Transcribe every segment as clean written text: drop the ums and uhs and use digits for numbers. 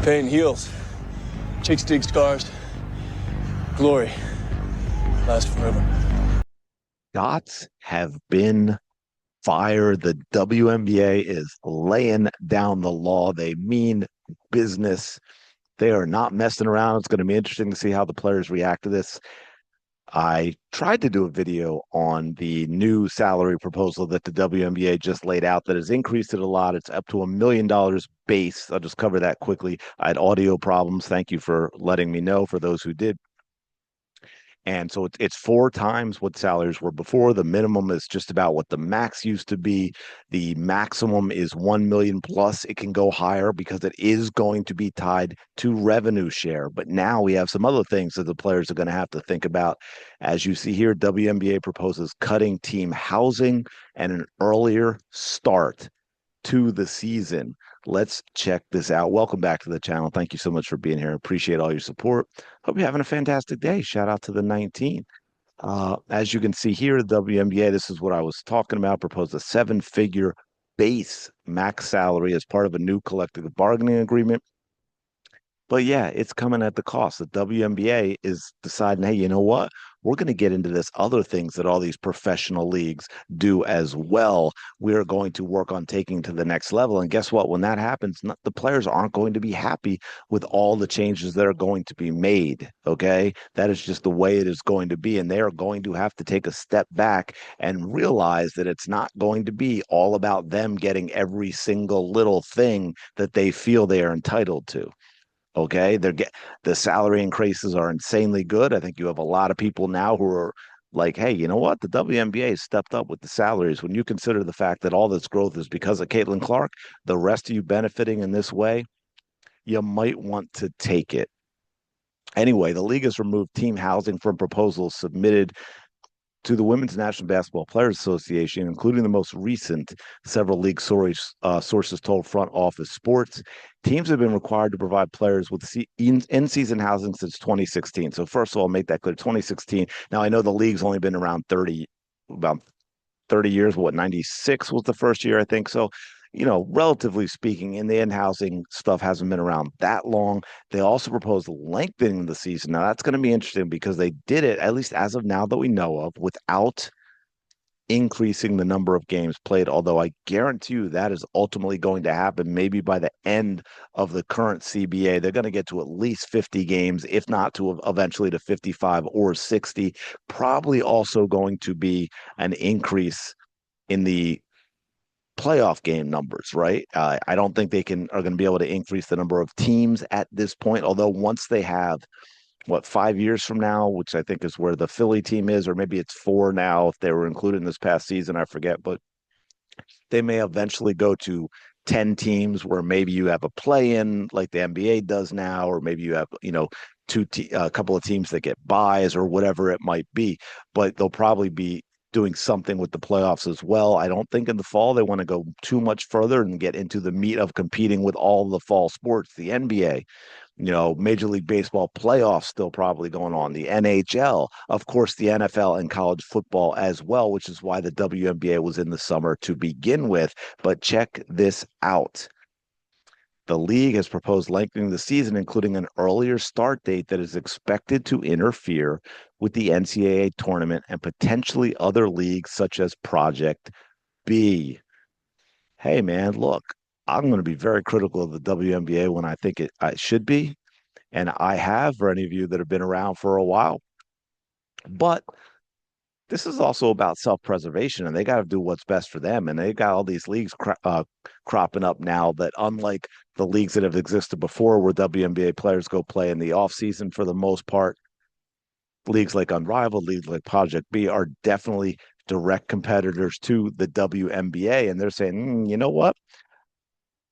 Pain heals. Chicks dig scars. Glory lasts forever. Shots have been fired. The WNBA is laying down the law. They mean business. They are not messing around. It's going to be interesting to see how the players react to this. I tried to do a video on the new salary proposal that the WNBA just laid out that has increased it a lot. It's up to $1 million base. I'll just cover that quickly. I had audio problems. Thank you for letting me know for those who did. And so it's four times what salaries were before. The minimum is just about what the max used to be. The maximum is 1 million plus. It can go higher because it is going to be tied to revenue share. But now we have some other things that the players are going to have to think about. As you see here, WNBA proposes cutting team housing and an earlier start to the season. Let's check this out. Welcome back to the channel. Thank you so much for being here. Appreciate all your support. Hope you're having a fantastic day. Shout out to the 19. As you can see here, the WNBA, this is what I was talking about, proposed a seven-figure base max salary as part of a new collective bargaining agreement. But yeah, it's coming at the cost. The WNBA is deciding, hey, you know what? We're going to get into this other things that all these professional leagues do as well. We're going to work on taking to the next level. And guess what? When that happens, the players aren't going to be happy with all the changes that are going to be made. Okay. That is just the way it is going to be. And they are going to have to take a step back and realize that it's not going to be all about them getting every single little thing that they feel they are entitled to. Okay, the salary increases are insanely good. I think you have a lot of people now who are like, hey, you know what? The WNBA stepped up with the salaries. When you consider the fact that all this growth is because of Caitlin Clark, the rest of you benefiting in this way, you might want to take it. Anyway, the league has removed team housing from proposals submitted to the Women's National Basketball Players Association, including the most recent. Several league sources told Front Office Sports. Teams have been required to provide players with in-season housing since 2016. So first of all, make that clear, 2016. Now, I know the league's only been around about 30 years. What, 96 was the first year, I think. So, relatively speaking, in the in-housing stuff hasn't been around that long. They also proposed lengthening the season. Now, that's going to be interesting because they did it, at least as of now that we know of, without increasing the number of games played. Although I guarantee you that is ultimately going to happen. Maybe by the end of the current CBA, they're going to get to at least 50 games, if not to eventually to 55 or 60. Probably also going to be an increase in the playoff game numbers, right? I don't think they are going to be able to increase the number of teams at this point. Although once they have 5 years from now, which I think is where the Philly team is, or maybe it's four now if they were included in this past season, I forget, but they may eventually go to 10 teams where maybe you have a play-in like the NBA does now, or maybe you have, a couple of teams that get buys or whatever it might be, but they'll probably be doing something with the playoffs as well. I don't think in the fall they want to go too much further and get into the meat of competing with all the fall sports, the NBA, Major League Baseball playoffs still probably going on, the NHL, of course, the NFL and college football as well, which is why the WNBA was in the summer to begin with. But check this out. The league has proposed lengthening the season, including an earlier start date that is expected to interfere with the NCAA tournament and potentially other leagues such as Project B. Hey, man, look, I'm going to be very critical of the WNBA when I think it should be. And I have for any of you that have been around for a while. But this is also about self-preservation, and they got to do what's best for them. And they got all these leagues cropping up now that, unlike the leagues that have existed before, where WNBA players go play in the off season for the most part, leagues like Unrivaled, leagues like Project B are definitely direct competitors to the WNBA. And they're saying, you know what?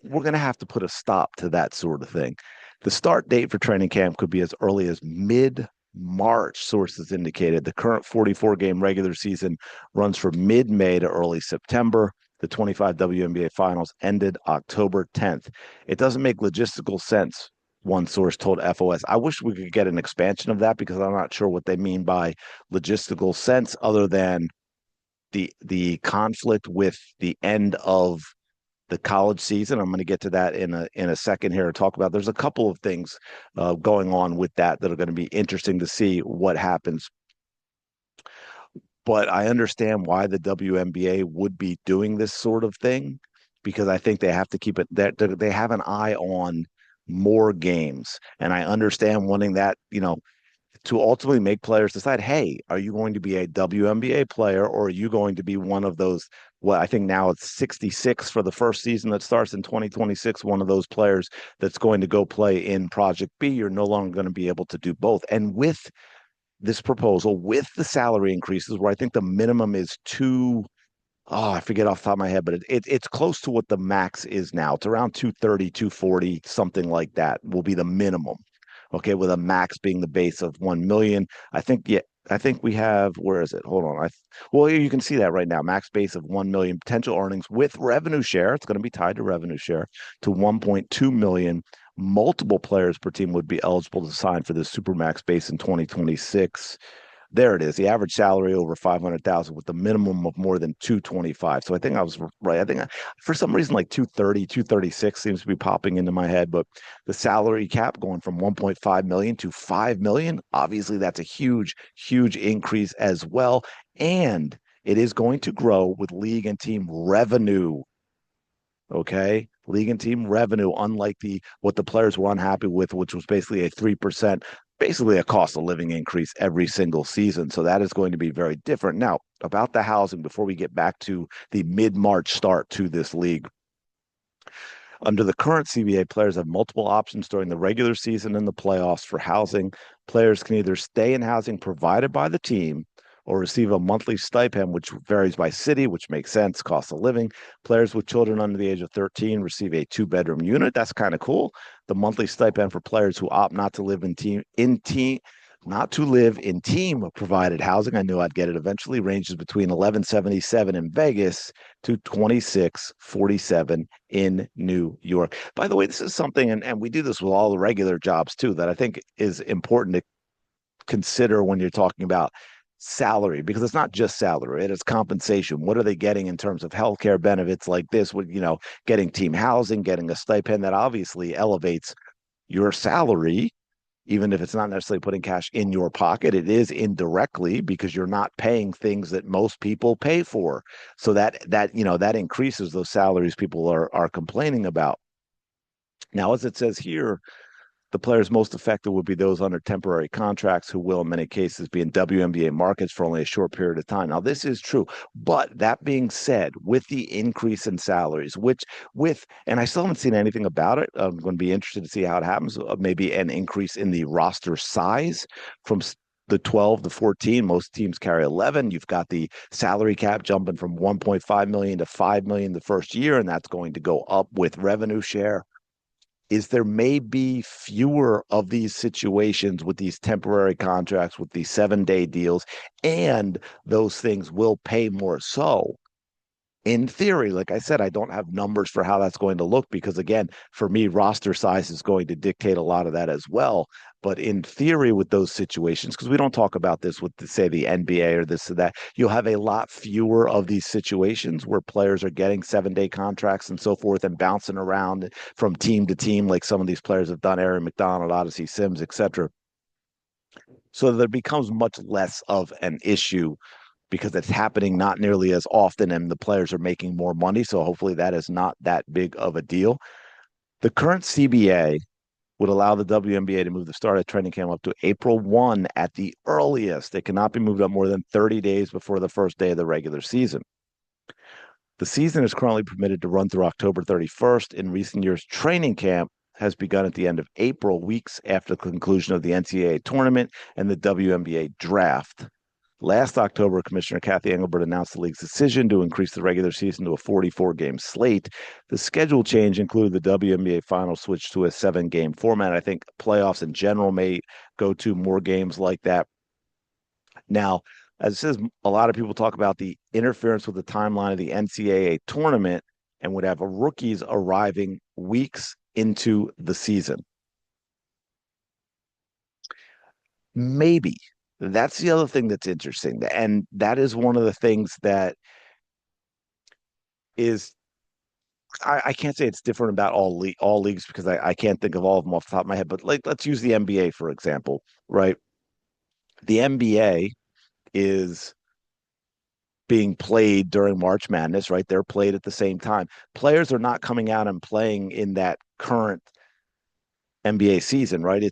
We're going to have to put a stop to that sort of thing. The start date for training camp could be as early as mid-March, sources indicated. The current 44-game regular season runs from mid-May to early September. The 25 WNBA finals ended October 10th. It doesn't make logistical sense, one source told FOS. I wish we could get an expansion of that because I'm not sure what they mean by logistical sense, other than the conflict with the end of the college season. I'm going to get to that in a second here to talk about. There's a couple of things going on with that are going to be interesting to see what happens. But I understand why the WNBA would be doing this sort of thing because I think they have to keep it that they have an eye on more games. And I understand wanting that, to ultimately make players decide, hey, are you going to be a WNBA player or are you going to be one of those? Well, I think now it's 66 for the first season that starts in 2026. One of those players that's going to go play in Project B. You're no longer going to be able to do both. And with this proposal, with the salary increases, where I think the minimum is I forget off the top of my head, but it's close to what the max is now. It's around 230, 240, something like that will be the minimum. Okay, with a max being the base of 1 million. I think, yeah, I think we have, where is it? Hold on. Well, you can see that right now. Max base of 1 million potential earnings with revenue share. It's going to be tied to revenue share to 1.2 million. Multiple players per team would be eligible to sign for this supermax base in 2026. There it is. The average salary over 500,000 with the minimum of more than 225. So I think I was right. I think for some reason like 230, 236 seems to be popping into my head, but the salary cap going from 1.5 million to 5 million, obviously that's a huge, huge increase as well. And it is going to grow with league and team revenue. Okay. League and team revenue, unlike the what the players were unhappy with, which was basically a 3%, basically a cost of living increase every single season. So that is going to be very different. Now, about the housing, before we get back to the mid-March start to this league, under the current CBA, players have multiple options during the regular season and the playoffs for housing. Players can either stay in housing provided by the team or receive a monthly stipend, which varies by city, which makes sense, cost of living. Players with children under the age of 13 receive a two-bedroom unit. That's kind of cool. The monthly stipend for players who opt not to live not to live in team provided housing. I knew I'd get it eventually. Ranges between 1177 in Vegas to 2647 in New York. By the way, this is something, and we do this with all the regular jobs too, that I think is important to consider when you're talking about salary, because it's not just salary, it is compensation. What are they getting in terms of healthcare benefits like this? With getting team housing, getting a stipend that obviously elevates your salary, even if it's not necessarily putting cash in your pocket, it is indirectly because you're not paying things that most people pay for. So that increases those salaries people are complaining about. Now, as it says here, the players most affected would be those under temporary contracts who will, in many cases, be in WNBA markets for only a short period of time. Now, this is true. But that being said, with the increase in salaries, and I still haven't seen anything about it. I'm going to be interested to see how it happens. Maybe an increase in the roster size from the 12 to 14. Most teams carry 11. You've got the salary cap jumping from 1.5 million to 5 million the first year, and that's going to go up with revenue share. Is there may be fewer of these situations with these temporary contracts, with these 7-day deals, and those things will pay more. So in theory, like I said, I don't have numbers for how that's going to look because, again, for me, roster size is going to dictate a lot of that as well. But in theory, with those situations, because we don't talk about this with, say, the NBA or this or that, you'll have a lot fewer of these situations where players are getting 7-day contracts and so forth and bouncing around from team to team, like some of these players have done, Aaron McDonald, Odyssey Sims, etc. So there becomes much less of an issue because it's happening not nearly as often and the players are making more money. So hopefully that is not that big of a deal. The current CBA would allow the WNBA to move the start of training camp up to April 1 at the earliest. It cannot be moved up more than 30 days before the first day of the regular season. The season is currently permitted to run through October 31st. In recent years, training camp has begun at the end of April, weeks after the conclusion of the NCAA tournament and the WNBA draft. Last October, Commissioner Kathy Engelbert announced the league's decision to increase the regular season to a 44-game slate. The schedule change included the WNBA final switch to a 7-game format. I think playoffs in general may go to more games like that. Now, as it says, a lot of people talk about the interference with the timeline of the NCAA tournament and would have rookies arriving weeks into the season. Maybe. That's the other thing that's interesting. And that is one of the things that is I can't say it's different about all leagues because I can't think of all of them off the top of my head. But like, let's use the NBA for example, right? The NBA is being played during March Madness, right? They're played at the same time. Players are not coming out and playing in that current NBA season, right?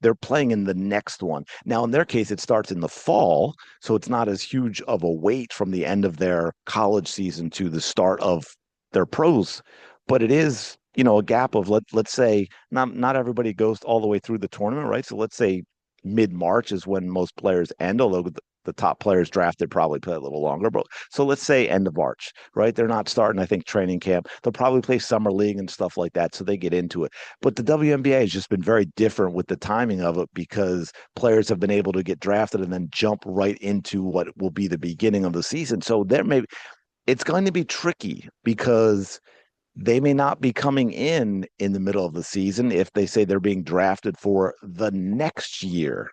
They're playing in the next one. Now, in their case, it starts in the fall, so it's not as huge of a wait from the end of their college season to the start of their pros, but it is, a gap of let's say not everybody goes all the way through the tournament, right? So let's say mid-March is when most players end, although the top players drafted probably play a little longer. But so let's say end of March, right? They're not starting, I think, training camp. They'll probably play summer league and stuff like that, so they get into it. But the WNBA has just been very different with the timing of it because players have been able to get drafted and then jump right into what will be the beginning of the season. So it's going to be tricky because they may not be coming in the middle of the season if they say they're being drafted for the next year,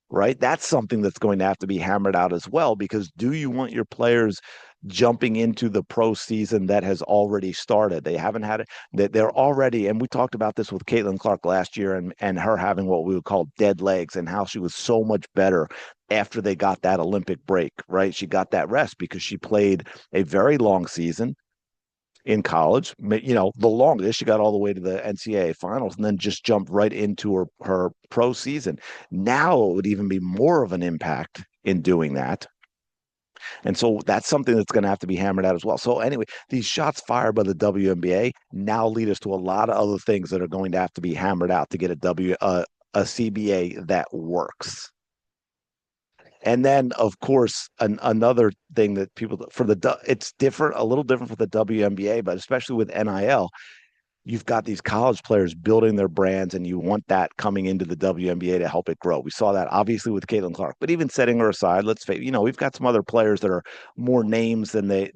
right? That's something that's going to have to be hammered out as well, because do you want your players jumping into the pro season that has already started? They haven't had it, that they're already, and we talked about this with Caitlin Clark last year and her having what we would call dead legs and how she was so much better after they got that Olympic break, right? She got that rest because she played a very long season in college, the longest. She got all the way to the NCAA finals and then just jumped right into her pro season. Now it would even be more of an impact in doing that. And so that's something that's going to have to be hammered out as well. So anyway, these shots fired by the WNBA now lead us to a lot of other things that are going to have to be hammered out to get a CBA that works. And then, of course, another thing that it's different, a little different for the WNBA, but especially with NIL, you've got these college players building their brands, and you want that coming into the WNBA to help it grow. We saw that obviously with Caitlin Clark, but even setting her aside, let's face, we've got some other players that are more names than the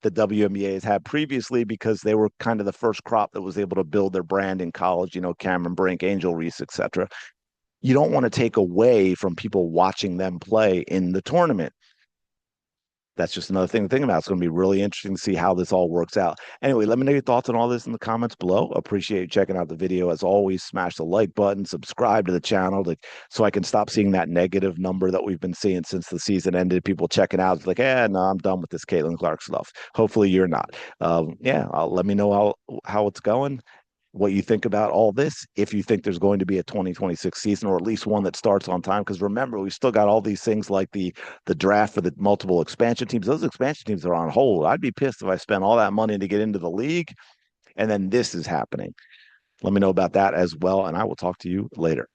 WNBA has had previously because they were kind of the first crop that was able to build their brand in college. Cameron Brink, Angel Reese, etc. You don't want to take away from people watching them play in the tournament. That's just another thing to think about. It's going to be really interesting to see how this all works out. Anyway, let me know your thoughts on all this in the comments below. Appreciate you checking out the video. As always, smash the like button, subscribe to the channel so I can stop seeing that negative number that we've been seeing since the season ended. People checking out, it's like, no, I'm done with this Caitlin Clark stuff. Hopefully you're not. Let me know how it's going, what you think about all this, if you think there's going to be a 2026 season or at least one that starts on time. Because remember, we still got all these things like the draft for the multiple expansion teams. Those expansion teams are on hold. I'd be pissed if I spent all that money to get into the league and then this is happening. Let me know about that as well, and I will talk to you later.